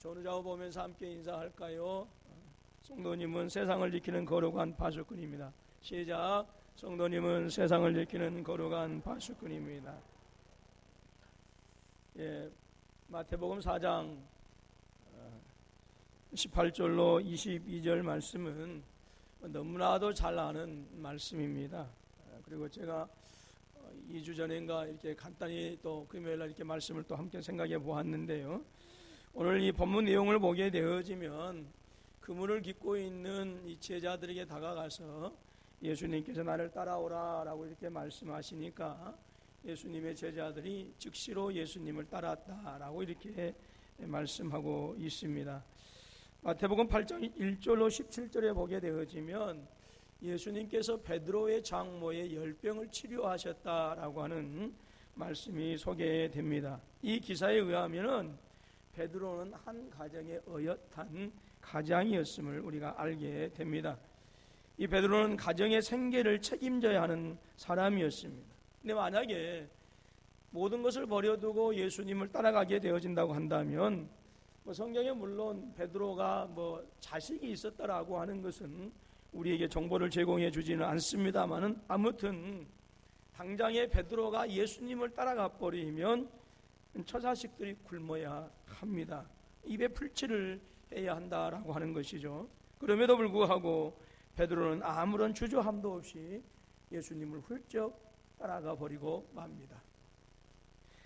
전우좌우 보면서 함께 인사할까요? 성도님은 세상을 지키는 거룩한 파수꾼입니다. 시작. 성도님은 세상을 지키는 거룩한 파수꾼입니다. 마태복음 4장 18절로 22절 말씀은 너무나도 잘 아는 말씀입니다. 그리고 제가 2주 전인가 이렇게 간단히 또 금요일날 이렇게 말씀을 또 함께 생각해 보았는데요. 오늘 이 본문 내용을 보게 되어지면 그물을 깃고 있는 이 제자들에게 다가가서 예수님께서 나를 따라오라 라고 이렇게 말씀하시니까 예수님의 제자들이 즉시로 예수님을 따랐다라고 이렇게 말씀하고 있습니다. 마태복음 8장 1절로 17절에 보게 되어지면 예수님께서 베드로의 장모의 열병을 치료하셨다라고 하는 말씀이 소개됩니다. 이 기사에 의하면은 베드로는 한 가정의 어엿한 가장이었음을 우리가 알게 됩니다. 이 베드로는 가정의 생계를 책임져야 하는 사람이었습니다. 근데 만약에 모든 것을 버려두고 예수님을 따라가게 되어진다고 한다면 성경에 물론 베드로가 자식이 있었다라고 하는 것은 우리에게 정보를 제공해 주지는 않습니다만은 아무튼 당장에 베드로가 예수님을 따라가 버리면 처자식들이 굶어야 합니다. 입에 풀칠을 해야 한다라고 하는 것이죠. 그럼에도 불구하고 베드로는 아무런 주저함도 없이 예수님을 훌쩍 따라가 버리고 맙니다.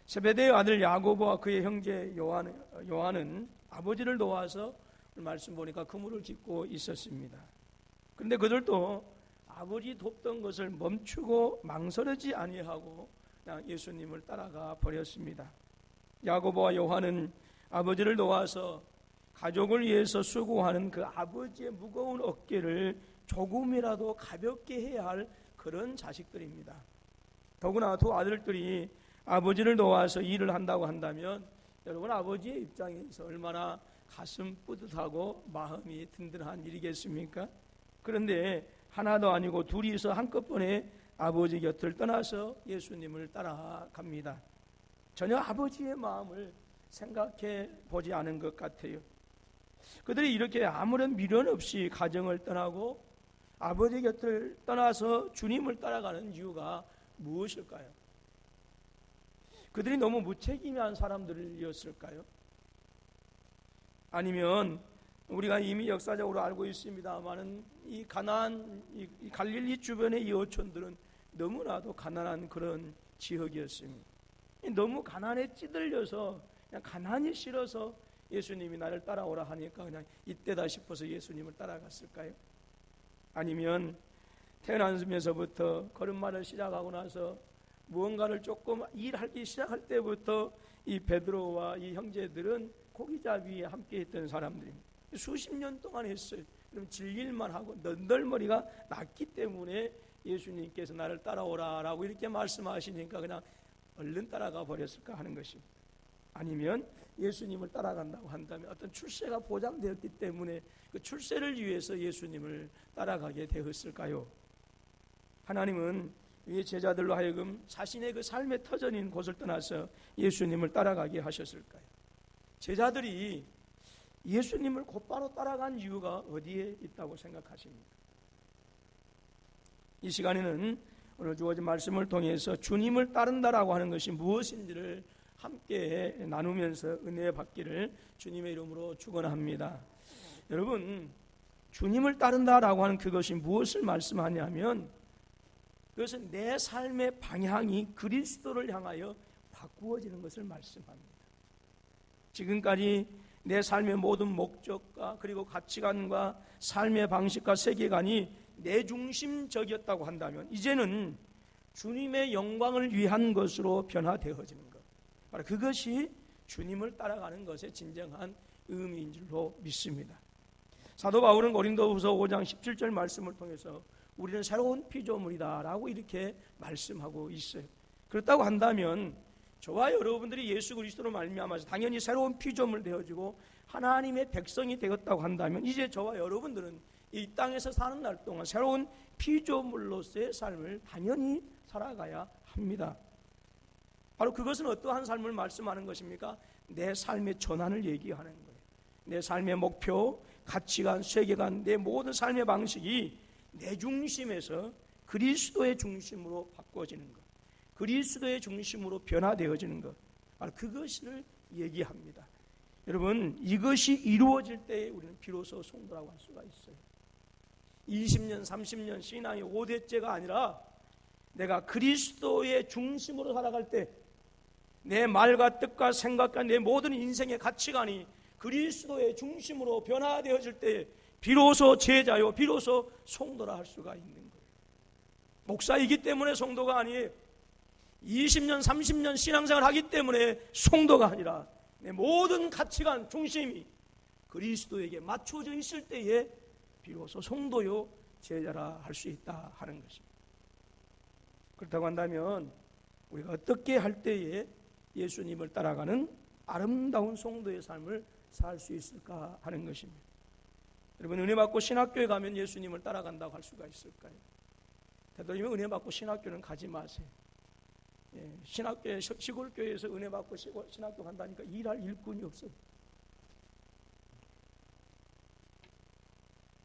세베대의 아들 야고보와 그의 형제 요한은 아버지를 도와서 말씀 보니까 그물을 깃고 있었습니다. 그런데 그들도 아버지 돕던 것을 멈추고 망설이지 아니하고 그냥 예수님을 따라가 버렸습니다. 야고보와 요한은 아버지를 도와서 가족을 위해서 수고하는 그 아버지의 무거운 어깨를 조금이라도 가볍게 해야 할 그런 자식들입니다. 더구나 두 아들들이 아버지를 도와서 일을 한다고 한다면 여러분 아버지의 입장에서 얼마나 가슴 뿌듯하고 마음이 든든한 일이겠습니까? 그런데 하나도 아니고 둘이서 한꺼번에 아버지 곁을 떠나서 예수님을 따라갑니다. 전혀 아버지의 마음을 생각해 보지 않은 것 같아요. 그들이 이렇게 아무런 미련 없이 가정을 떠나고 아버지 곁을 떠나서 주님을 따라가는 이유가 무엇일까요? 그들이 너무 무책임한 사람들이었을까요? 아니면 우리가 이미 역사적으로 알고 있습니다만은 이 가나안, 이 갈릴리 주변의 이 어촌들은 너무나도 가난한 그런 지역이었습니다. 너무 가난에 찌들려서 그냥 가난이 싫어서 예수님이 나를 따라오라 하니까 그냥 이때다 싶어서 예수님을 따라갔을까요? 아니면 태어나면서부터 걸음마를 시작하고 나서 무언가를 조금 일하기 시작할 때부터 이 베드로와 이 형제들은 고기잡이에 함께 했던 사람들입니다. 수십 년 동안 했어요. 그럼 질릴만 하고 넌덜머리가 났기 때문에 예수님께서 나를 따라오라 라고 이렇게 말씀하시니까 그냥 얼른 따라가 버렸을까 하는 것입니다. 아니면 예수님을 따라간다고 한다면 어떤 출세가 보장되었기 때문에 그 출세를 위해서 예수님을 따라가게 되었을까요? 하나님은 이 제자들로 하여금 자신의 그 삶의 터전인 곳을 떠나서 예수님을 따라가게 하셨을까요? 제자들이 예수님을 곧바로 따라간 이유가 어디에 있다고 생각하십니까? 이 시간에는 오늘 주어진 말씀을 통해서 주님을 따른다라고 하는 것이 무엇인지를 함께 나누면서 은혜 받기를 주님의 이름으로 축원합니다. 여러분, 주님을 따른다라고 하는 그것이 무엇을 말씀하냐면 그것은 내 삶의 방향이 그리스도를 향하여 바꾸어지는 것을 말씀합니다. 지금까지 내 삶의 모든 목적과 그리고 가치관과 삶의 방식과 세계관이 내 중심적이었다고 한다면 이제는 주님의 영광을 위한 것으로 변화되어지는 것, 바로 그것이 주님을 따라가는 것의 진정한 의미인 줄로 믿습니다. 사도 바울은 고린도후서 5장 17절 말씀을 통해서 우리는 새로운 피조물이다 라고 이렇게 말씀하고 있어요. 그렇다고 한다면 저와 여러분들이 예수 그리스도로 말미암아서 당연히 새로운 피조물 되어지고 하나님의 백성이 되었다고 한다면 이제 저와 여러분들은 이 땅에서 사는 날 동안 새로운 피조물로서의 삶을 당연히 살아가야 합니다. 바로 그것은 어떠한 삶을 말씀하는 것입니까? 내 삶의 전환을 얘기하는 거예요. 내 삶의 목표, 가치관, 세계관, 내 모든 삶의 방식이 내 중심에서 그리스도의 중심으로 바꿔지는 것, 그리스도의 중심으로 변화되어지는 것, 바로 그것을 얘기합니다. 여러분, 이것이 이루어질 때 우리는 비로소 성도라고 할 수가 있어요. 20년, 30년 신앙이 5대째가 아니라 내가 그리스도의 중심으로 살아갈 때 내 말과 뜻과 생각과 내 모든 인생의 가치관이 그리스도의 중심으로 변화되어질 때 비로소 제자요, 비로소 성도라 할 수가 있는 거예요. 목사이기 때문에 성도가 아니에요. 20년, 30년 신앙생활을 하기 때문에 성도가 아니라 내 모든 가치관 중심이 그리스도에게 맞춰져 있을 때에 비로소 성도요, 제자라 할 수 있다 하는 것입니다. 그렇다고 한다면 우리가 어떻게 할 때에 예수님을 따라가는 아름다운 성도의 삶을 살 수 있을까 하는 것입니다. 여러분, 은혜 받고 신학교에 가면 예수님을 따라간다고 할 수가 있을까요? 되도록이면 은혜 받고 신학교는 가지 마세요. 신학교에, 시골교회에서 은혜 받고 신학교 간다니까 일할 일꾼이 없어요.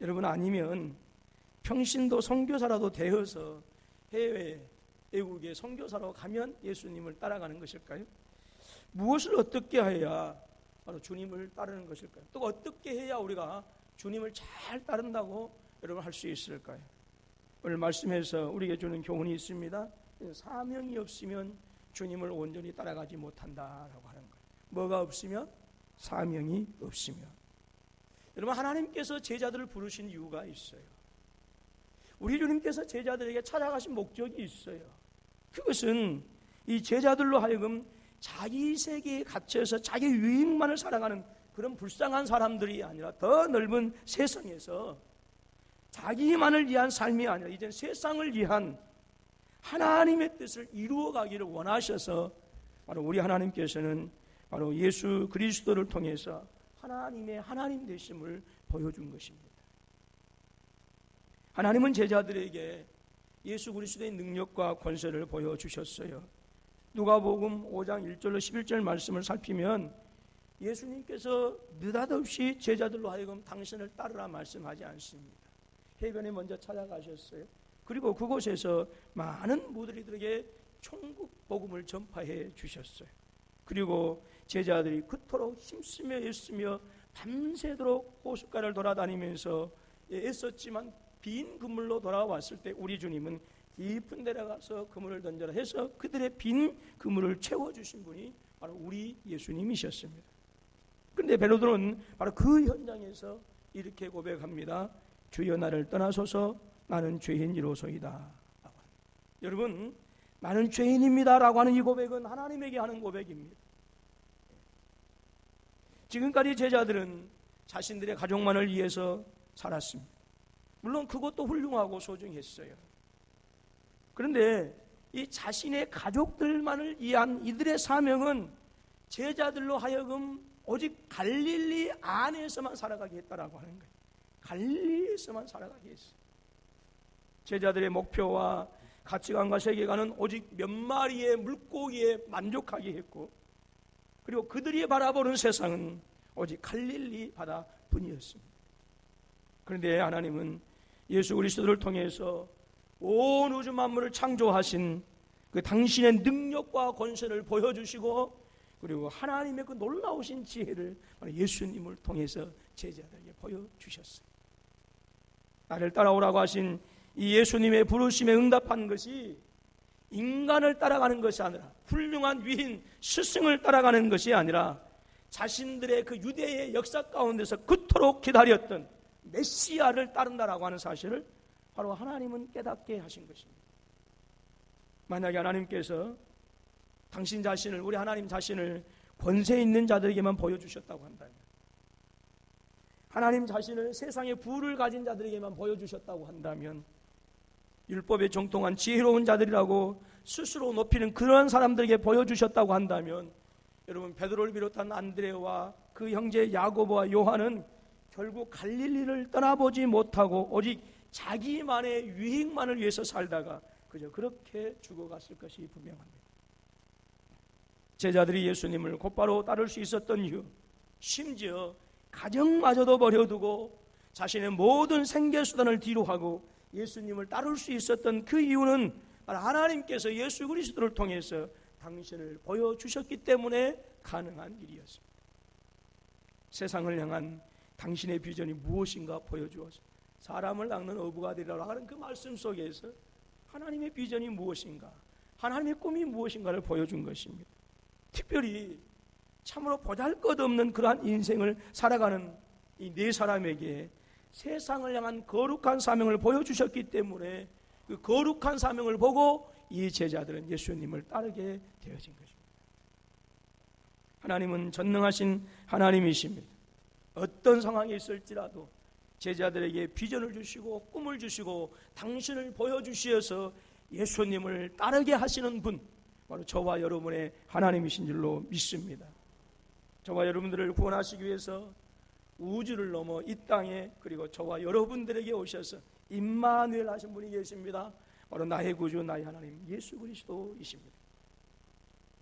여러분, 아니면 평신도 선교사라도 되어서 해외, 외국에 선교사로 가면 예수님을 따라가는 것일까요? 무엇을 어떻게 해야 바로 주님을 따르는 것일까요? 또 어떻게 해야 우리가 주님을 잘 따른다고 여러분 할 수 있을까요? 오늘 말씀에서 우리에게 주는 교훈이 있습니다. 사명이 없으면 주님을 온전히 따라가지 못한다라고 하는 거예요. 뭐가 없으면? 사명이 없으면. 여러분, 하나님께서 제자들을 부르신 이유가 있어요. 우리 주님께서 제자들에게 찾아가신 목적이 있어요. 그것은 이 제자들로 하여금 자기 세계에 갇혀서 자기 유익만을 살아가는 그런 불쌍한 사람들이 아니라 더 넓은 세상에서 자기만을 위한 삶이 아니라 이제 세상을 위한 하나님의 뜻을 이루어가기를 원하셔서 바로 우리 하나님께서는 바로 예수 그리스도를 통해서 하나님의 하나님 되심을 보여준 것입니다. 하나님은 제자들에게 예수 그리스도의 능력과 권세를 보여주셨어요. 누가복음 5장 1절로 11절 말씀을 살피면 예수님께서 느닷없이 제자들로 하여금 당신을 따르라 말씀하지 않습니다. 해변에 먼저 찾아가셨어요. 그리고 그곳에서 많은 무리들에게 천국 복음을 전파해 주셨어요. 그리고 제자들이 그토록 힘쓰며 애쓰며 밤새도록 호숫가를 돌아다니면서 애썼지만 빈 그물로 돌아왔을 때 우리 주님은 깊은 데 가서 그물을 던져라 해서 그들의 빈 그물을 채워주신 분이 바로 우리 예수님이셨습니다. 그런데 베드로는 바로 그 현장에서 이렇게 고백합니다. 주여 나를 떠나소서 나는 죄인이로소이다. 여러분, 나는 죄인입니다 라고 하는 이 고백은 하나님에게 하는 고백입니다. 지금까지 제자들은 자신들의 가족만을 위해서 살았습니다. 물론 그것도 훌륭하고 소중했어요. 그런데 이 자신의 가족들만을 위한 이들의 사명은 제자들로 하여금 오직 갈릴리 안에서만 살아가게 했다라고 하는 거예요. 갈릴리에서만 살아가게 했어요. 제자들의 목표와 가치관과 세계관은 오직 몇 마리의 물고기에 만족하게 했고, 그리고 그들이 바라보는 세상은 오직 갈릴리 바다뿐이었습니다. 그런데 하나님은 예수 그리스도를 통해서 온 우주 만물을 창조하신 그 당신의 능력과 권세를 보여주시고, 그리고 하나님의 그 놀라우신 지혜를 예수님을 통해서 제자들에게 보여주셨어요. 나를 따라오라고 하신 이 예수님의 부르심에 응답한 것이 인간을 따라가는 것이 아니라, 훌륭한 위인 스승을 따라가는 것이 아니라 자신들의 그 유대의 역사 가운데서 그토록 기다렸던 메시아를 따른다라고 하는 사실을 바로 하나님은 깨닫게 하신 것입니다. 만약에 하나님께서 당신 자신을, 우리 하나님 자신을 권세 있는 자들에게만 보여주셨다고 한다면, 하나님 자신을 세상의 부를 가진 자들에게만 보여주셨다고 한다면, 율법에 정통한 지혜로운 자들이라고 스스로 높이는 그러한 사람들에게 보여주셨다고 한다면, 여러분, 베드로를 비롯한 안드레와 그 형제 야고보와 요한은 결국 갈릴리를 떠나보지 못하고 오직 자기만의 유익만을 위해서 살다가 그저 그렇게 죽어갔을 것이 분명합니다. 제자들이 예수님을 곧바로 따를 수 있었던 이유, 심지어 가정마저도 버려두고 자신의 모든 생계수단을 뒤로하고 예수님을 따를 수 있었던 그 이유는 하나님께서 예수 그리스도를 통해서 당신을 보여주셨기 때문에 가능한 일이었습니다. 세상을 향한 당신의 비전이 무엇인가 보여주어서 사람을 낚는 어부가 되리라 하는 그 말씀 속에서 하나님의 비전이 무엇인가, 하나님의 꿈이 무엇인가를 보여준 것입니다. 특별히 참으로 보잘것없는 그러한 인생을 살아가는 이 네 사람에게 세상을 향한 거룩한 사명을 보여주셨기 때문에 그 거룩한 사명을 보고 이 제자들은 예수님을 따르게 되어진 것입니다. 하나님은 전능하신 하나님이십니다. 어떤 상황이 있을지라도 제자들에게 비전을 주시고 꿈을 주시고 당신을 보여주시어서 예수님을 따르게 하시는 분, 바로 저와 여러분의 하나님이신 줄로 믿습니다. 저와 여러분들을 구원하시기 위해서 우주를 넘어 이 땅에, 그리고 저와 여러분들에게 오셔서 임마누엘 하신 분이 계십니다. 바로 나의 구주 나의 하나님 예수 그리스도이십니다.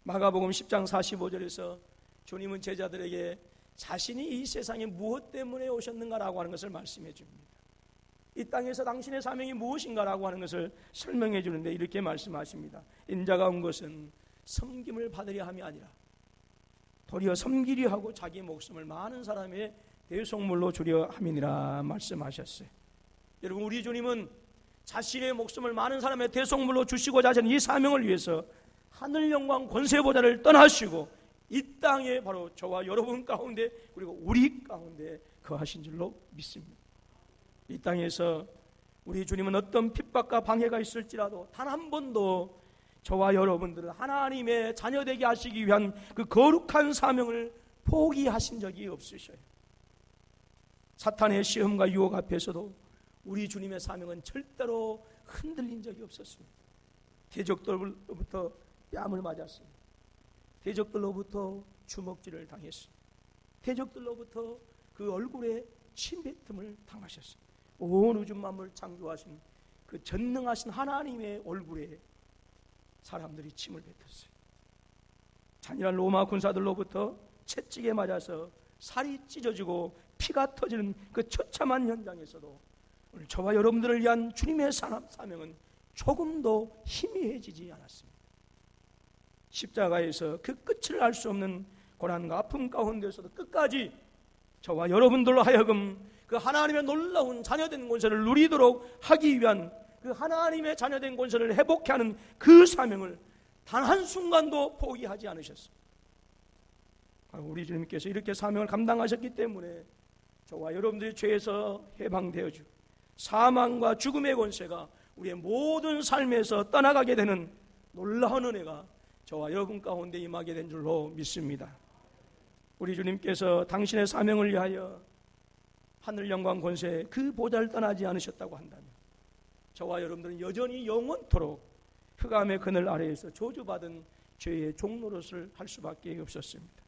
마가복음 10장 45절에서 주님은 제자들에게 자신이 이 세상에 무엇 때문에 오셨는가라고 하는 것을 말씀해 줍니다. 이 땅에서 당신의 사명이 무엇인가라고 하는 것을 설명해 주는데 이렇게 말씀하십니다. 인자가 온 것은 섬김을 받으려 함이 아니라 도리어 섬기려 하고 자기 목숨을 많은 사람의 대속물로 주려 함이니라 말씀하셨어요. 여러분, 우리 주님은 자신의 목숨을 많은 사람의 대속물로 주시고자 하시는 이 사명을 위해서 하늘 영광 권세보다를 떠나시고 이 땅에 바로 저와 여러분 가운데, 그리고 우리 가운데 거하신 줄로 믿습니다. 이 땅에서 우리 주님은 어떤 핍박과 방해가 있을지라도 단 한 번도 저와 여러분들을 하나님의 자녀되게 하시기 위한 그 거룩한 사명을 포기하신 적이 없으셔요. 사탄의 시험과 유혹 앞에서도 우리 주님의 사명은 절대로 흔들린 적이 없었습니다. 대적들로부터 뺨을 맞았습니다. 대적들로부터 주먹질을 당했습니다. 대적들로부터 그 얼굴에 침뱉음을 당하셨습니다. 온 우주 만물을 창조하신 그 전능하신 하나님의 얼굴에 사람들이 침을 뱉었어요. 잔인한 로마 군사들로부터 채찍에 맞아서 살이 찢어지고 피가 터지는 그 처참한 현장에서도 오늘 저와 여러분들을 위한 주님의 사명은 조금도 희미해지지 않았습니다. 십자가에서 그 끝을 알 수 없는 고난과 아픔 가운데서도 끝까지 저와 여러분들로 하여금 그 하나님의 놀라운 자녀된 권세를 누리도록 하기 위한 그 하나님의 자녀된 권세를 회복케 하는 그 사명을 단 한순간도 포기하지 않으셨습니다. 우리 주님께서 이렇게 사명을 감당하셨기 때문에 저와 여러분들이 죄에서 해방되어지고 사망과 죽음의 권세가 우리의 모든 삶에서 떠나가게 되는 놀라운 은혜가 저와 여러분 가운데 임하게 된 줄로 믿습니다. 우리 주님께서 당신의 사명을 위하여 하늘 영광 권세 그 보좌를 떠나지 않으셨다고 한다면 저와 여러분들은 여전히 영원토록 흑암의 그늘 아래에서 저주받은 죄의 종노릇을 할 수밖에 없었습니다.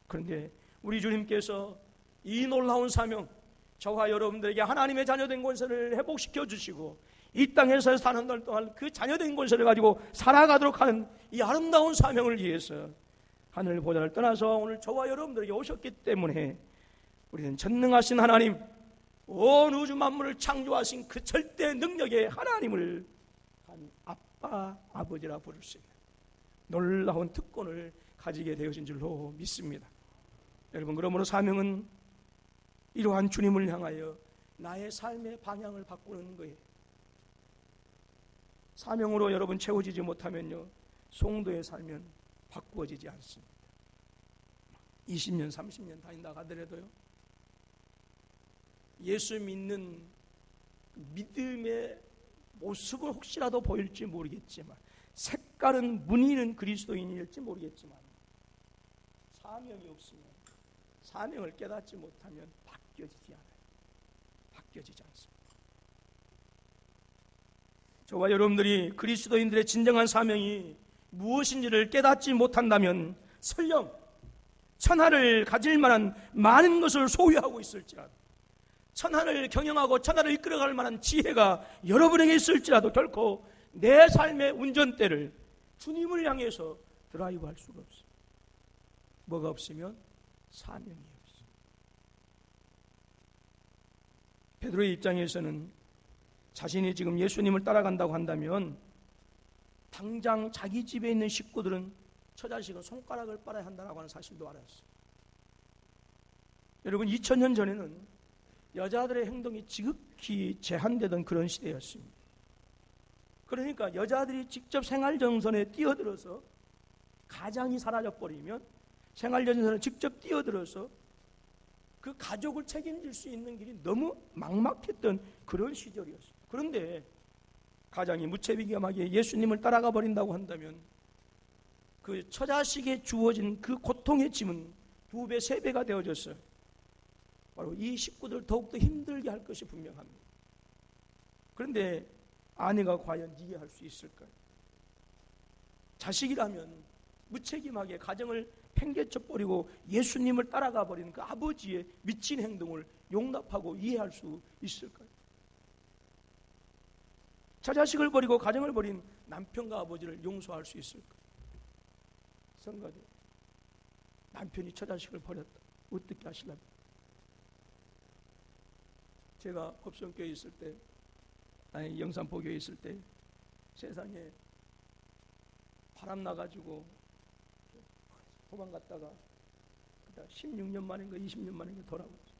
그런데 우리 주님께서 이 놀라운 사명, 저와 여러분들에게 하나님의 자녀된 권세를 회복시켜 주시고 이 땅에서 사는 날 동안 그 자녀된 권세를 가지고 살아가도록 하는 이 아름다운 사명을 위해서 하늘 보좌를 떠나서 오늘 저와 여러분들에게 오셨기 때문에 우리는 전능하신 하나님, 온 우주 만물을 창조하신 그 절대 능력의 하나님을 아빠, 아버지라 부를 수 있는 놀라운 특권을 가지게 되어진 줄로 믿습니다. 여러분, 그러므로 사명은 이러한 주님을 향하여 나의 삶의 방향을 바꾸는 거예요. 사명으로 여러분 채워지지 못하면요, 송도에 살면 바꾸어지지 않습니다. 20년, 30년 다닌다 하더라도요, 예수 믿는 믿음의 모습을 혹시라도 보일지 모르겠지만, 색깔은 무늬는 그리스도인일지 모르겠지만, 사명이 없으면, 사명을 깨닫지 못하면 바뀌어지지 않아요. 바뀌어지지 않습니다. 저와 여러분들이 그리스도인들의 진정한 사명이 무엇인지를 깨닫지 못한다면 설령 천하를 가질 만한 많은 것을 소유하고 있을지라도, 천하를 경영하고 천하를 이끌어갈 만한 지혜가 여러분에게 있을지라도 결코 내 삶의 운전대를 주님을 향해서 드라이브할 수가 없어요. 뭐가 없으면 사명이 없어요. 베드로의 입장에서는 자신이 지금 예수님을 따라간다고 한다면 당장 자기 집에 있는 식구들은 처자식은 손가락을 빨아야 한다고 하는 사실도 알았어요. 여러분, 2000년 전에는 여자들의 행동이 지극히 제한되던 그런 시대였습니다. 그러니까 여자들이 직접 생활정선에 뛰어들어서 가장이 사라져버리면 생활정선에 직접 뛰어들어서 그 가족을 책임질 수 있는 길이 너무 막막했던 그런 시절이었어요. 그런데 가장이 무책임하게 예수님을 따라가 버린다고 한다면 그 처자식에 주어진 그 고통의 짐은 2배, 3배가 되어졌어요. 바로 이 식구들 더욱더 힘들게 할 것이 분명합니다. 그런데 아내가 과연 이해할 수 있을까요? 자식이라면 무책임하게 가정을 팽개쳐 버리고 예수님을 따라가 버리는 그 아버지의 미친 행동을 용납하고 이해할 수 있을까요? 처자식을 버리고 가정을 버린 남편과 아버지를 용서할 수 있을까요? 성가대, 남편이 처자식을 버렸다. 어떻게 하시려면? 제가 법성교회에 있을 때, 영산포교회에 있을 때 세상에 바람 나가지고 도망갔다가 16년 만인가 20년 만인가 돌아왔어요.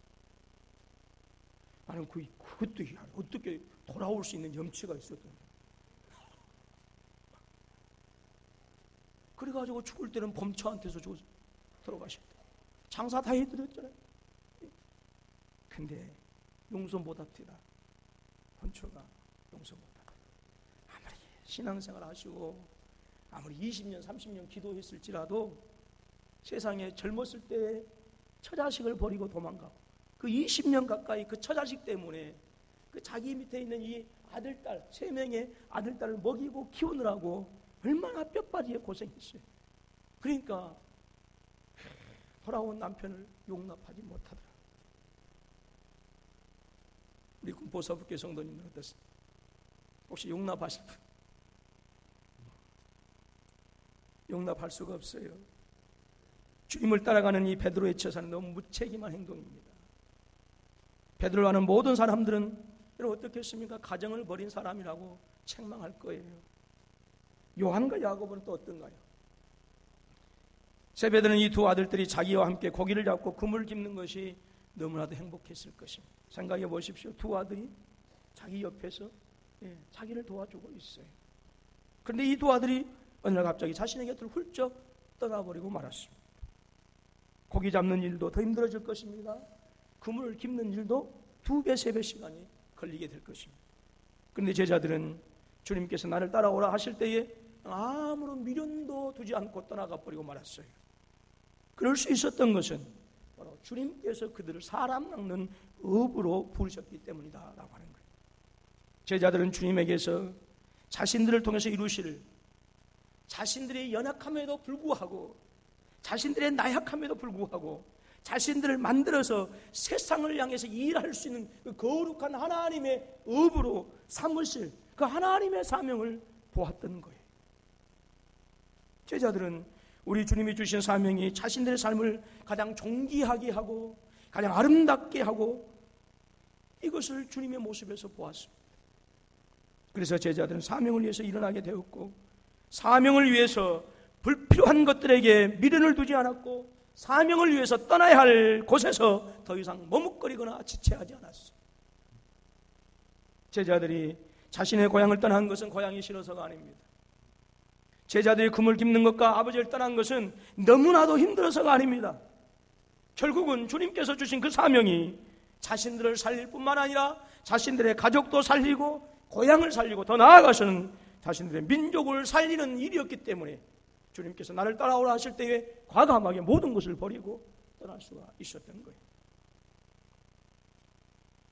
나는 그것도 어떻게 돌아올 수 있는 염치가 있었던 거예요. 그래가지고 죽을 때는 범처한테서 들어가셨다. 장사 다 해드렸잖아요. 근데 용서 못합니다. 범처가 용서 못합니다. 아무리 신앙생활 하시고 아무리 20년 30년 기도했을지라도 세상에 젊었을 때 처자식을 버리고 도망가고 그 20년 가까이 그 처자식 때문에 그 자기 밑에 있는 이 아들딸 3명의 아들딸을 먹이고 키우느라고 얼마나 뼈빠지게 고생했어요. 그러니까 돌아온 남편을 용납하지 못하더라. 우리 군포사부교회 성도님들 어떠세요? 혹시 용납하실 분? 용납할 수가 없어요. 주님을 따라가는 이 베드로의 처사는 너무 무책임한 행동입니다. 베드로를 아는 모든 사람들은 여러분 어떻겠습니까? 가정을 버린 사람이라고 책망할 거예요. 요한과 야고보는 또 어떤가요? 세베드는 이 2 아들들이 자기와 함께 고기를 잡고 그물을 깁는 것이 너무나도 행복했을 것입니다. 생각해 보십시오. 2 아들이 자기 옆에서 자기를 도와주고 있어요. 그런데 이 2 아들이 어느 날 갑자기 자신의 곁을 훌쩍 떠나버리고 말았습니다. 고기 잡는 일도 더 힘들어질 것입니다. 그물을 깁는 일도 2배, 3배 시간이 걸리게 될 것입니다. 그런데 제자들은 주님께서 나를 따라오라 하실 때에 아무런 미련도 두지 않고 떠나가 버리고 말았어요. 그럴 수 있었던 것은 바로 주님께서 그들을 사람 낚는 업으로 부르셨기 때문이다라고 하는 거예요. 제자들은 주님에게서 자신들을 통해서 이루실 자신들의 연약함에도 불구하고 자신들의 나약함에도 불구하고 자신들을 만들어서 세상을 향해서 일할 수 있는 그 거룩한 하나님의 업으로 삼으실 그 하나님의 사명을 보았던 거예요. 제자들은 우리 주님이 주신 사명이 자신들의 삶을 가장 존귀하게 하고 가장 아름답게 하고 이것을 주님의 모습에서 보았습니다. 그래서 제자들은 사명을 위해서 일어나게 되었고 사명을 위해서 불필요한 것들에게 미련을 두지 않았고 사명을 위해서 떠나야 할 곳에서 더 이상 머뭇거리거나 지체하지 않았어요. 제자들이 자신의 고향을 떠난 것은 고향이 싫어서가 아닙니다. 제자들이 그물 깁는 것과 아버지를 떠난 것은 너무나도 힘들어서가 아닙니다. 결국은 주님께서 주신 그 사명이 자신들을 살릴 뿐만 아니라 자신들의 가족도 살리고 고향을 살리고 더 나아가서는 자신들의 민족을 살리는 일이었기 때문에 주님께서 나를 따라오라 하실 때에 과감하게 모든 것을 버리고 떠날 수가 있었던 거예요.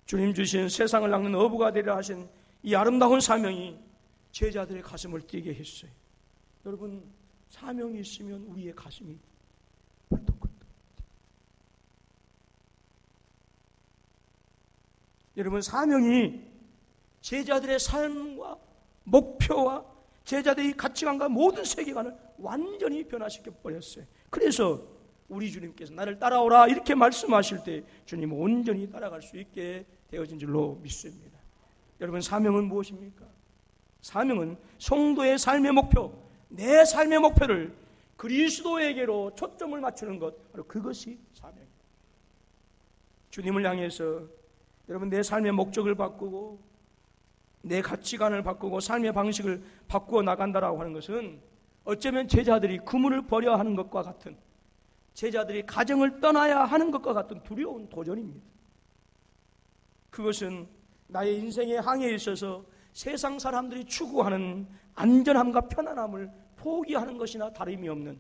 주님 주신 세상을 낚는 어부가 되려 하신 이 아름다운 사명이 제자들의 가슴을 뛰게 했어요. 여러분, 사명이 있으면 우리의 가슴이 벌떡벌떡. 여러분, 사명이 제자들의 삶과 목표와 제자들의 가치관과 모든 세계관을 완전히 변화시켜 버렸어요. 그래서 우리 주님께서 나를 따라오라 이렇게 말씀하실 때 주님 온전히 따라갈 수 있게 되어진 줄로 믿습니다. 여러분, 사명은 무엇입니까? 사명은 성도의 삶의 목표, 내 삶의 목표를 그리스도에게로 초점을 맞추는 것, 바로 그것이 사명입니다. 주님을 향해서 여러분 내 삶의 목적을 바꾸고 내 가치관을 바꾸고 삶의 방식을 바꾸어 나간다라고 하는 것은 어쩌면 제자들이 그물을 버려야 하는 것과 같은, 제자들이 가정을 떠나야 하는 것과 같은 두려운 도전입니다. 그것은 나의 인생의 항해에 있어서 세상 사람들이 추구하는 안전함과 편안함을 포기하는 것이나 다름이 없는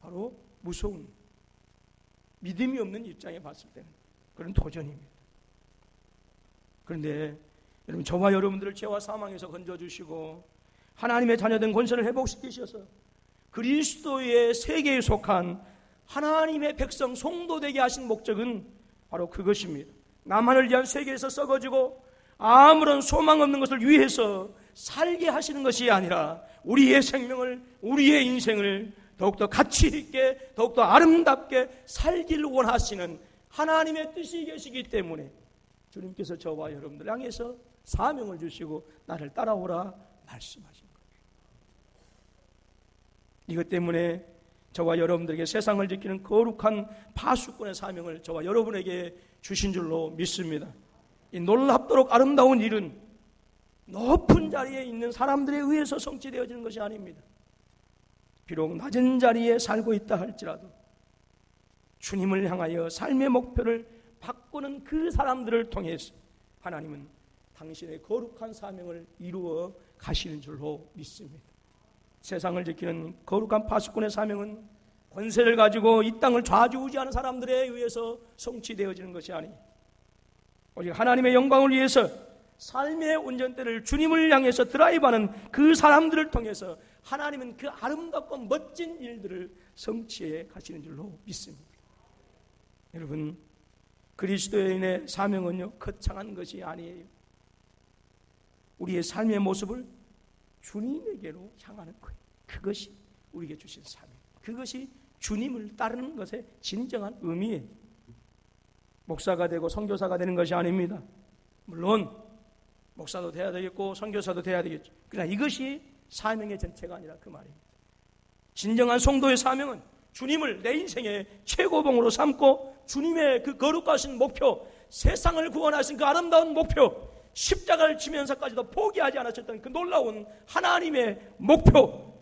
바로 무서운, 믿음이 없는 입장에 봤을 때는 그런 도전입니다. 그런데 여러분, 저와 여러분들을 죄와 사망에서 건져주시고 하나님의 자녀된 권세를 회복시키셔서 그리스도의 세계에 속한 하나님의 백성 성도되게 하신 목적은 바로 그것입니다. 나만을 위한 세계에서 썩어지고 아무런 소망 없는 것을 위해서 살게 하시는 것이 아니라 우리의 생명을, 우리의 인생을 더욱더 가치 있게, 더욱더 아름답게 살기를 원하시는 하나님의 뜻이 계시기 때문에 주님께서 저와 여러분들 향해서 사명을 주시고 나를 따라오라 말씀하신 거예요. 이것 때문에 저와 여러분들에게 세상을 지키는 거룩한 파수꾼의 사명을 저와 여러분에게 주신 줄로 믿습니다. 이 놀랍도록 아름다운 일은 높은 자리에 있는 사람들에 의해서 성취되어지는 것이 아닙니다. 비록 낮은 자리에 살고 있다 할지라도 주님을 향하여 삶의 목표를 바꾸는 그 사람들을 통해서 하나님은 당신의 거룩한 사명을 이루어 가시는 줄로 믿습니다. 세상을 지키는 거룩한 파수꾼의 사명은 권세를 가지고 이 땅을 좌지우지하는 사람들에 의해서 성취되어지는 것이 아니, 오직 하나님의 영광을 위해서 삶의 운전대를 주님을 향해서 드라이브하는 그 사람들을 통해서 하나님은 그 아름답고 멋진 일들을 성취해 가시는 줄로 믿습니다. 여러분, 그리스도인의 사명은요, 거창한 것이 아니에요. 우리의 삶의 모습을 주님에게로 향하는 거예요. 그것이 우리에게 주신 사명, 그것이 주님을 따르는 것의 진정한 의미예요. 목사가 되고 선교사가 되는 것이 아닙니다. 물론 목사도 돼야 되겠고 선교사도 돼야 되겠죠. 그러나 이것이 사명의 전체가 아니라 그 말입니다. 진정한 성도의 사명은 주님을 내 인생의 최고봉으로 삼고 주님의 그 거룩하신 목표, 세상을 구원하신 그 아름다운 목표, 십자가를 지면서까지도 포기하지 않으셨던 그 놀라운 하나님의 목표,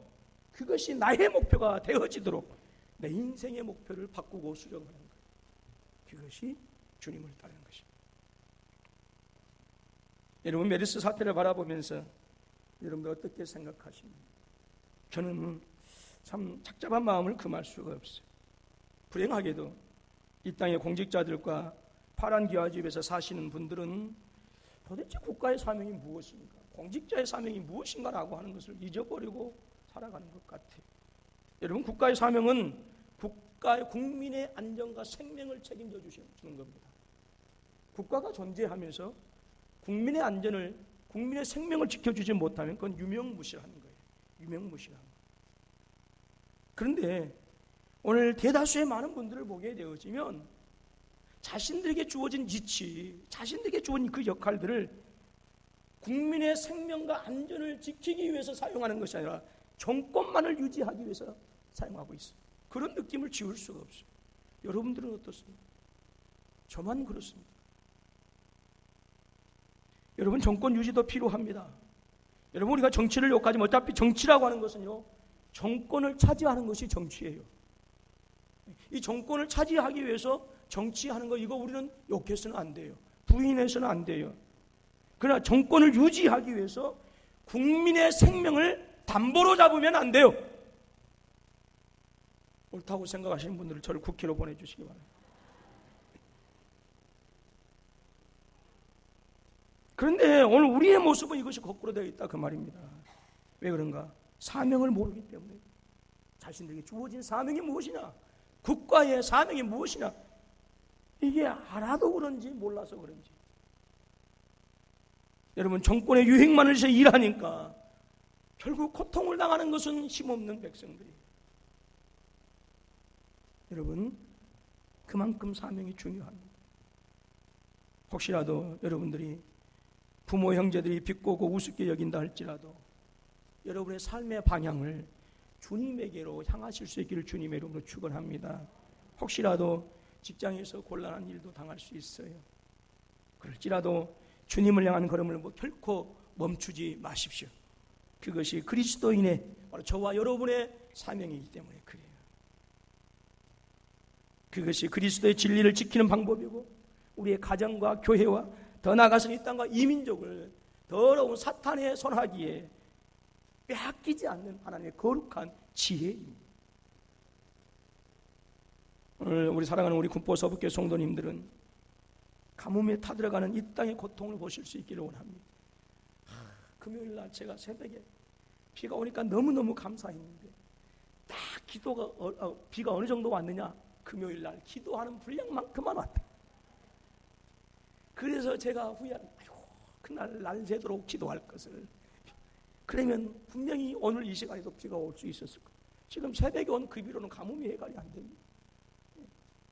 그것이 나의 목표가 되어지도록 내 인생의 목표를 바꾸고 수정하는 것, 그것이 주님을 따르는 것입니다. 여러분, 메르스 사태를 바라보면서 여러분들 어떻게 생각하십니까? 저는 참 착잡한 마음을 금할 수가 없어요. 불행하게도 이 땅의 공직자들과 파란 기와집에서 사시는 분들은 도대체 국가의 사명이 무엇인가, 공직자의 사명이 무엇인가라고 하는 것을 잊어버리고 살아가는 것 같아요. 여러분, 국가의 사명은 국민의 안전과 생명을 책임져 주시는 겁니다. 국가가 존재하면서 국민의 안전을, 국민의 생명을 지켜주지 못하면 그건 유명무실한 거예요. 유명무실한 거예요. 그런데 오늘 대다수의 많은 분들을 보게 되어지면 자신들에게 주어진 지치, 자신들에게 주어진 그 역할들을 국민의 생명과 안전을 지키기 위해서 사용하는 것이 아니라 정권만을 유지하기 위해서 사용하고 있어요. 그런 느낌을 지울 수가 없어요. 여러분들은 어떻습니까? 저만 그렇습니다. 여러분, 정권 유지도 필요합니다. 여러분, 우리가 정치를 욕하지만 어차피 정치라고 하는 것은요, 정권을 차지하는 것이 정치예요. 이 정권을 차지하기 위해서 정치하는 거, 이거 우리는 욕해서는 안 돼요. 부인해서는 안 돼요. 그러나 정권을 유지하기 위해서 국민의 생명을 담보로 잡으면 안 돼요. 옳다고 생각하시는 분들은 저를 국회로 보내주시기 바랍니다. 그런데 오늘 우리의 모습은 이것이 거꾸로 되어 있다, 그 말입니다. 왜 그런가? 사명을 모르기 때문에. 자신들에게 주어진 사명이 무엇이냐, 국가의 사명이 무엇이냐, 이게 알아도 그런지 몰라서 그런지. 여러분, 정권의 유행만을 위해서 일하니까 결국 고통을 당하는 것은 힘없는 백성들이. 여러분, 그만큼 사명이 중요합니다. 혹시라도 여러분들이 부모 형제들이 비꼬고 우습게 여긴다 할지라도 여러분의 삶의 방향을 주님에게로 향하실 수 있기를 주님의 이름으로 축원합니다. 혹시라도 직장에서 곤란한 일도 당할 수 있어요. 그럴지라도 주님을 향한 걸음을 결코 멈추지 마십시오. 그것이 그리스도인의 바로 저와 여러분의 사명이기 때문에 그래요. 그것이 그리스도의 진리를 지키는 방법이고 우리의 가정과 교회와 더 나아가서 이 땅과 이민족을 더러운 사탄의 손아귀에 빼앗기지 않는 하나님의 거룩한 지혜입니다. 오늘 우리 사랑하는 우리 군포 서북교 성도님들은 가뭄에 타들어가는 이 땅의 고통을 보실 수 있기를 원합니다. 금요일날 제가 새벽에 비가 오니까 너무너무 감사했는데 딱 비가 어느 정도 왔느냐, 금요일날 기도하는 분량만큼만 왔다. 그래서 제가 그날 날 새도록 기도할 것을, 그러면 분명히 오늘 이 시간에도 비가 올 수 있었을 거예요. 지금 새벽에 온 그 비로는 가뭄이 해결이 안 됩니다.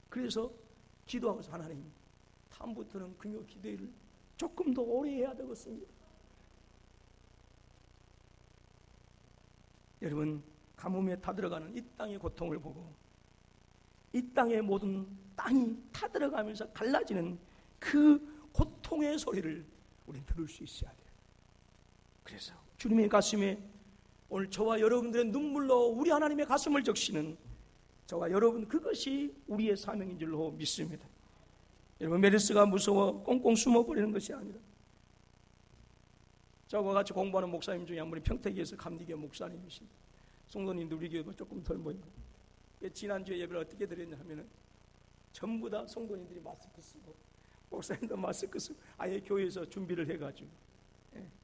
그래서 기도하고서 하나님, 다음부터는 금요 기도회를 조금 더 오래 해야 되겠습니다. 여러분, 가뭄에 타들어가는 이 땅의 고통을 보고 이 땅의 모든 땅이 타들어가면서 갈라지는 그 고통의 소리를 우리는 들을 수 있어야 돼요. 그래서 주님의 가슴에 오늘 저와 여러분들의 눈물로 우리 하나님의 가슴을 적시는 저와 여러분, 그것이 우리의 사명인 줄로 믿습니다. 여러분, 메르스가 무서워 꽁꽁 숨어버리는 것이 아니라, 저와 같이 공부하는 목사님 중에 한 분이 평택에서 감리교 목사님이십니다. 성도님들 우리 교회가 조금 덜 모인 거예요. 지난주에 예배를 어떻게 드렸냐 하면은 전부 다 성도님들이 마스크 쓰고 목사님도 마스크 쓰고 아예 교회에서 준비를 해가지고,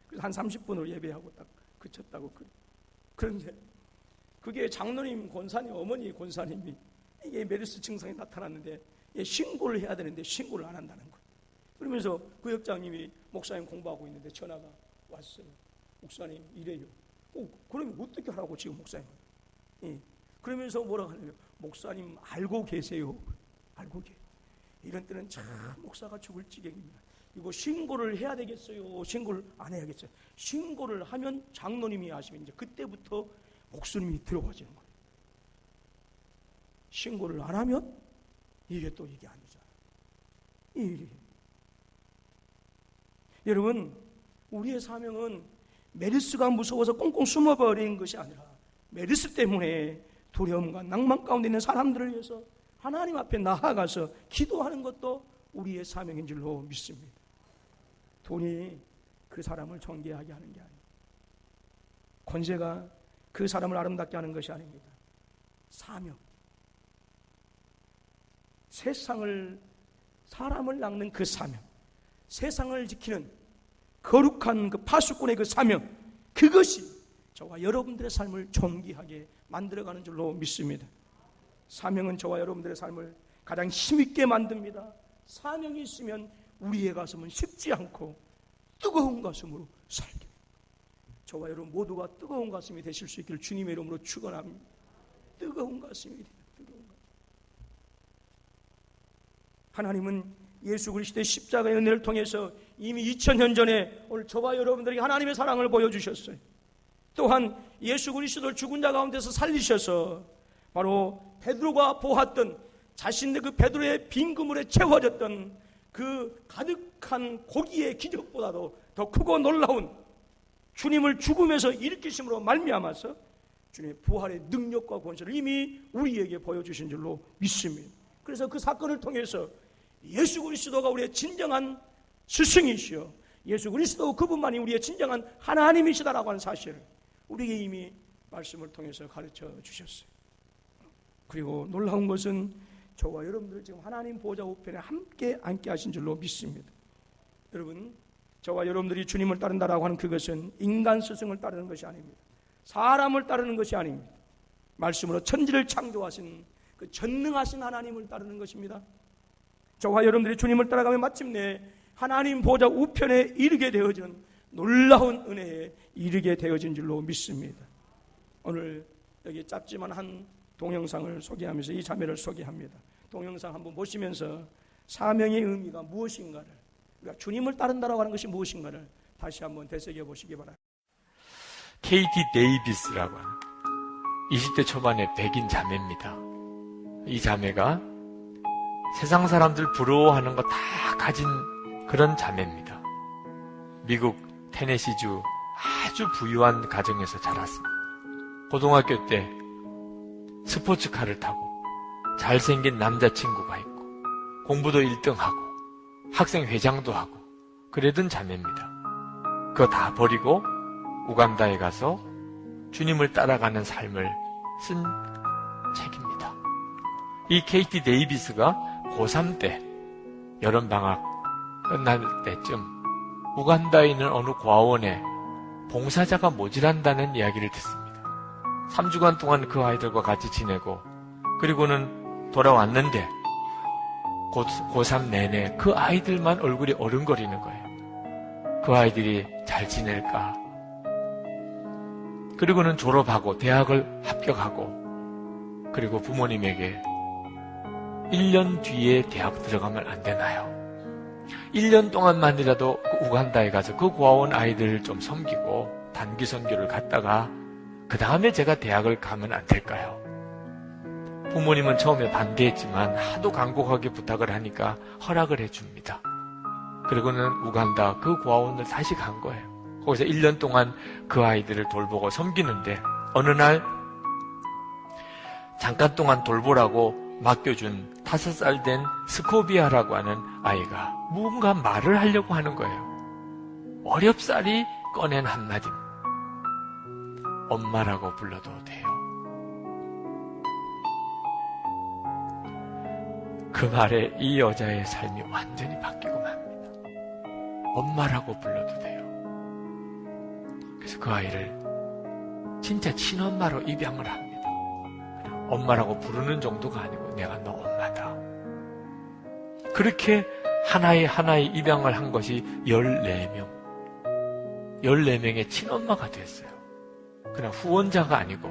그래서 한 30분으로 예배하고 딱 그쳤다고. 그런데 그게 장로님 권사님, 어머니 권사님이 이게 메르스 증상이 나타났는데 신고를 해야 되는데 신고를 안 한다는 거예요. 그러면서 구역장님이 목사님 공부하고 있는데 전화가 왔어요. 목사님 이래요. 그러면 어떻게 하라고 지금 목사님? 그러면서 뭐라고 하냐면, 목사님 알고 계세요. 알고 계세요. 이런 때는 참 목사가 죽을 지경입니다. 이거 신고를 해야 되겠어요? 신고를 안 해야겠어요? 신고를 하면 장로님이 하시면 이제 그때부터 목사님이 들어와지는 거예요. 신고를 안 하면 이게 또 이게 아니잖아요. 여러분, 우리의 사명은 메르스가 무서워서 꽁꽁 숨어버리는 것이 아니라 메르스 때문에 두려움과 낭만 가운데 있는 사람들을 위해서 하나님 앞에 나아가서 기도하는 것도 우리의 사명인 줄로 믿습니다. 돈이 그 사람을 존귀하게 하는 게 아니에요. 권세가 그 사람을 아름답게 하는 것이 아닙니다. 사명, 사람을 낚는 그 사명, 세상을 지키는 거룩한 그 파수꾼의 그 사명, 그것이 저와 여러분들의 삶을 존귀하게 만들어가는 줄로 믿습니다. 사명은 저와 여러분들의 삶을 가장 힘있게 만듭니다. 사명이 있으면 우리의 가슴은 식지 않고 뜨거운 가슴으로 살게 됩니다. 저와 여러분 모두가 뜨거운 가슴이 되실 수 있기를 주님의 이름으로 축원합니다. 뜨거운 가슴이 되는, 뜨거운 가슴. 하나님은 예수 그리스도의 십자가의 은혜를 통해서 이미 2000년 전에 오늘 저와 여러분들에게 하나님의 사랑을 보여주셨어요. 또한 예수 그리스도를 죽은 자 가운데서 살리셔서 바로 베드로가 보았던 자신의 그 베드로의 빈 그물에 채워졌던 그 가득한 고기의 기적보다도 더 크고 놀라운 주님을 죽음에서 일으키심으로 말미암아서 주님의 부활의 능력과 권세를 이미 우리에게 보여주신 줄로 믿습니다. 그래서 그 사건을 통해서 예수 그리스도가 우리의 진정한 스승이시여, 예수 그리스도 그분만이 우리의 진정한 하나님이시다라고 하는 사실을 우리에게 이미 말씀을 통해서 가르쳐 주셨어요. 그리고 놀라운 것은 저와 여러분들을 지금 하나님 보좌 우편에 함께 앉게 하신 줄로 믿습니다. 여러분, 저와 여러분들이 주님을 따른다라고 하는 그것은 인간 스승을 따르는 것이 아닙니다. 사람을 따르는 것이 아닙니다. 말씀으로 천지를 창조하신 그 전능하신 하나님을 따르는 것입니다. 저와 여러분들이 주님을 따라가면 마침내 하나님 보좌 우편에 이르게 되어진 놀라운 은혜에 이르게 되어진 줄로 믿습니다. 오늘 여기 짧지만 한 동영상을 소개하면서 이 자매를 소개합니다. 동영상 한번 보시면서 사명의 의미가 무엇인가를, 우리가 주님을 따른다라고 하는 것이 무엇인가를 다시 한번 되새겨 보시기 바랍니다. KT 데이비스라고 하는 20대 초반의 백인 자매입니다. 이 자매가 세상 사람들 부러워하는 거 다 가진 그런 자매입니다. 미국 테네시주 아주 부유한 가정에서 자랐습니다. 고등학교 때 스포츠카를 타고 잘생긴 남자친구가 있고 공부도 1등하고 학생회장도 하고 그러던 자매입니다. 그거 다 버리고 우간다에 가서 주님을 따라가는 삶을 쓴 책입니다. 이 KT 데이비스가 고3 때 여름방학 끝날 때쯤 우간다에 있는 어느 고아원에 봉사자가 모자란다는 이야기를 듣습니다. 3주간 동안 그 아이들과 같이 지내고 그리고는 돌아왔는데 고3 내내 그 아이들만 얼굴이 어른거리는 거예요. 그 아이들이 잘 지낼까? 그리고는 졸업하고 대학을 합격하고 그리고 부모님에게 1년 뒤에 대학 들어가면 안 되나요? 1년 동안만이라도 그 우간다에 가서 그 고아원 아이들을 좀 섬기고 단기 선교를 갔다가 그 다음에 제가 대학을 가면 안 될까요? 부모님은 처음에 반대했지만 하도 간곡하게 부탁을 하니까 허락을 해줍니다. 그리고는 우간다 그 고아원을 다시 간 거예요. 거기서 1년 동안 그 아이들을 돌보고 섬기는데 어느 날 잠깐 동안 돌보라고 맡겨준 5살 된 스코비아라고 하는 아이가 무언가 말을 하려고 하는 거예요. 어렵사리 꺼낸 한마디. 엄마라고 불러도 돼요. 그 말에 이 여자의 삶이 완전히 바뀌고 맙니다. 엄마라고 불러도 돼요. 그래서 그 아이를 진짜 친엄마로 입양을 합니다. 엄마라고 부르는 정도가 아니고 내가 너 엄마다. 그렇게 하나의 입양을 한 것이 14명. 14명의 친엄마가 됐어요. 그냥 후원자가 아니고.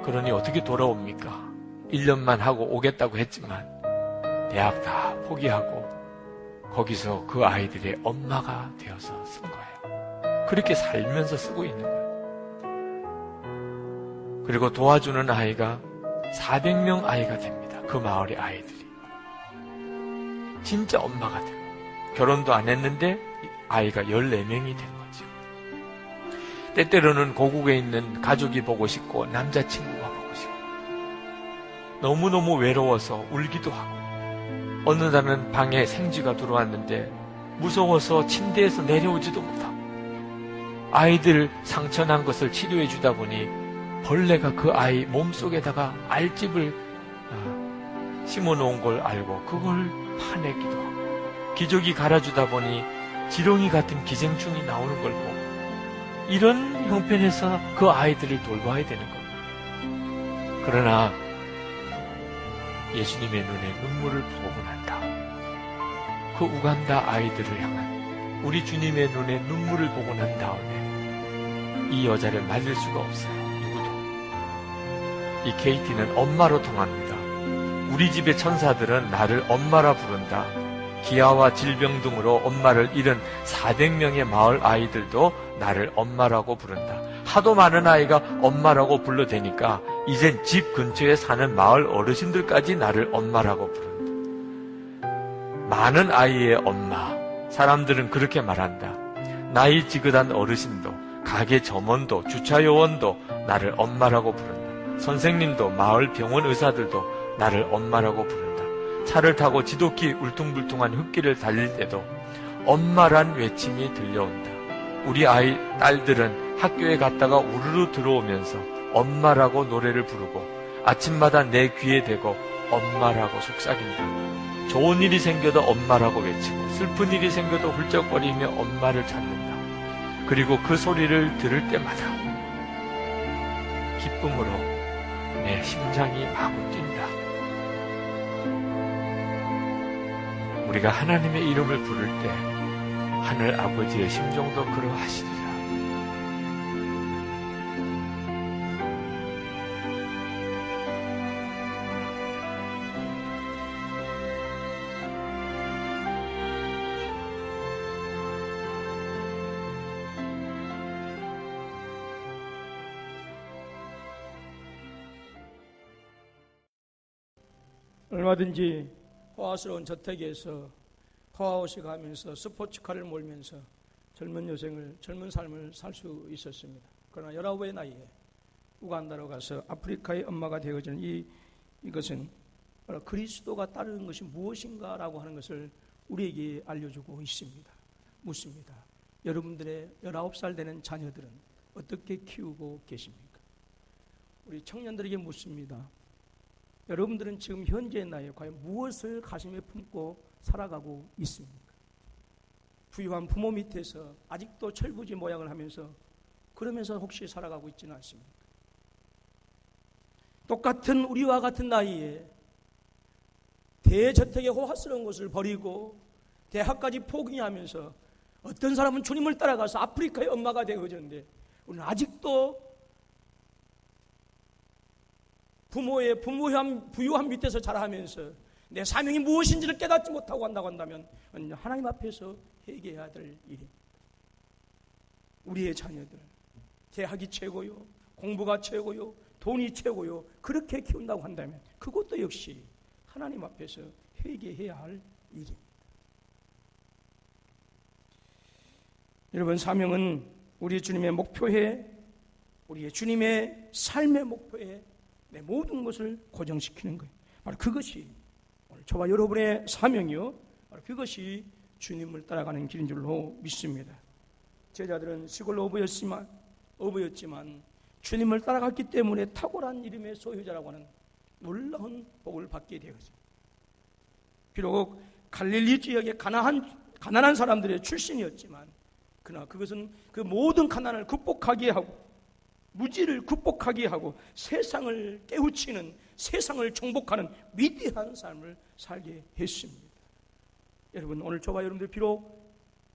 그러니 어떻게 돌아옵니까? 1년만 하고 오겠다고 했지만 대학 다 포기하고 거기서 그 아이들의 엄마가 되어서 쓴 거예요. 그렇게 살면서 쓰고 있는 거예요. 그리고 도와주는 아이가 400명 아이가 됩니다. 그 마을의 아이들이. 진짜 엄마가 돼요. 결혼도 안 했는데 아이가 14명이 된 거죠. 때때로는 고국에 있는 가족이 보고 싶고 남자친구가 보고 싶고 너무너무 외로워서 울기도 하고 어느 날은 방에 생쥐가 들어왔는데 무서워서 침대에서 내려오지도 못하고 아이들 상처난 것을 치료해 주다 보니 벌레가 그 아이 몸속에다가 알집을 심어놓은 걸 알고 그걸 파내기도 하고 기저귀 갈아주다 보니 지렁이 같은 기생충이 나오는 걸 보고 이런 형편에서 그 아이들을 돌봐야 되는 겁니다. 그러나 예수님의 눈에 눈물을 보고 난다. 그 우간다 아이들을 향한 우리 주님의 눈에 눈물을 보고 난 다음에 이 여자를 말릴 수가 없어요. 누구도. 이 KT는 엄마로 통합니다. 우리 집의 천사들은 나를 엄마라 부른다. 기아와 질병 등으로 엄마를 잃은 400명의 마을 아이들도 나를 엄마라고 부른다. 하도 많은 아이가 엄마라고 불러대니까 이젠 집 근처에 사는 마을 어르신들까지 나를 엄마라고 부른다. 많은 아이의 엄마. 사람들은 그렇게 말한다. 나이 지긋한 어르신도, 가게 점원도, 주차 요원도 나를 엄마라고 부른다. 선생님도, 마을 병원 의사들도 나를 엄마라고 부른다. 차를 타고 지독히 울퉁불퉁한 흙길을 달릴 때도 엄마란 외침이 들려온다. 우리 아이 딸들은 학교에 갔다가 우르르 들어오면서 엄마라고 노래를 부르고 아침마다 내 귀에 대고 엄마라고 속삭인다. 좋은 일이 생겨도 엄마라고 외치고 슬픈 일이 생겨도 훌쩍거리며 엄마를 찾는다. 그리고 그 소리를 들을 때마다 기쁨으로 내 심장이 마구 뛴다. 우리가 하나님의 이름을 부를 때 하늘 아버지의 심정도 그러하시리라. 얼마든지 호화스러운 저택에서 호화호식 하면서 스포츠카를 몰면서 젊은 삶을 살 수 있었습니다. 그러나 19의 나이에 우간다로 가서 아프리카의 엄마가 되어지는 이것은 그리스도가 따르는 것이 무엇인가라고 하는 것을 우리에게 알려주고 있습니다. 묻습니다. 여러분들의 19살 되는 자녀들은 어떻게 키우고 계십니까? 우리 청년들에게 묻습니다. 여러분들은 지금 현재의 나이에 과연 무엇을 가슴에 품고 살아가고 있습니까? 부유한 부모 밑에서 아직도 철부지 모양을 하면서 그러면서 혹시 살아가고 있지는 않습니까? 똑같은 우리와 같은 나이에 대저택의 호화스러운 것을 버리고 대학까지 포기하면서 어떤 사람은 주님을 따라가서 아프리카의 엄마가 되어졌는데 우리는 아직도 부모의 부유함 밑에서 자라면서 내 사명이 무엇인지를 깨닫지 못하고 한다고 한다면 하나님 앞에서 회개해야 될 일입니다. 우리의 자녀들 대학이 최고요, 공부가 최고요, 돈이 최고요, 그렇게 키운다고 한다면 그것도 역시 하나님 앞에서 회개해야 할 일입니다. 여러분, 사명은 우리 주님의 목표에, 우리의 주님의 삶의 목표에 내 모든 것을 고정시키는 거예요. 바로 그것이 오늘 저와 여러분의 사명이요, 바로 그것이 주님을 따라가는 길인 줄로 믿습니다. 제자들은 시골 어부였지만 주님을 따라갔기 때문에 탁월한 이름의 소유자라고 하는 놀라운 복을 받게 되었습니다. 비록 갈릴리 지역의 가난한 사람들의 출신이었지만 그러나 그것은 그 모든 가난을 극복하게 하고 무지를 극복하게 하고 세상을 깨우치는, 세상을 정복하는 위대한 삶을 살게 했습니다. 여러분, 오늘 저와 여러분들 비록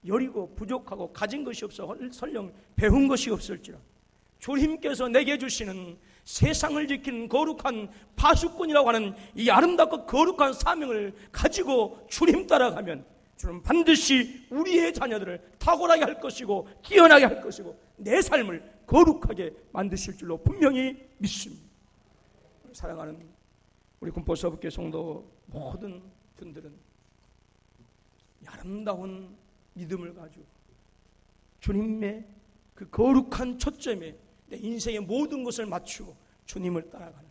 여리고 부족하고 가진 것이 없어 설령 배운 것이 없을지라 주님께서 내게 주시는 세상을 지키는 거룩한 파수꾼이라고 하는 이 아름답고 거룩한 사명을 가지고 주님 따라가면 주는 반드시 우리의 자녀들을 탁월하게 할 것이고 뛰어나게 할 것이고 내 삶을 거룩하게 만드실 줄로 분명히 믿습니다. 사랑하는 우리 군포서북교 성도 모든 분들은 아름다운 믿음을 가지고 주님의 그 거룩한 초점에 내 인생의 모든 것을 맞추고 주님을 따라가는,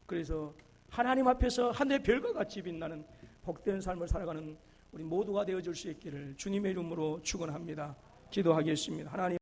그래서 하나님 앞에서 하늘의 별과 같이 빛나는 복된 삶을 살아가는 우리 모두가 되어줄 수 있기를 주님의 이름으로 축원합니다. 기도하겠습니다. 하나님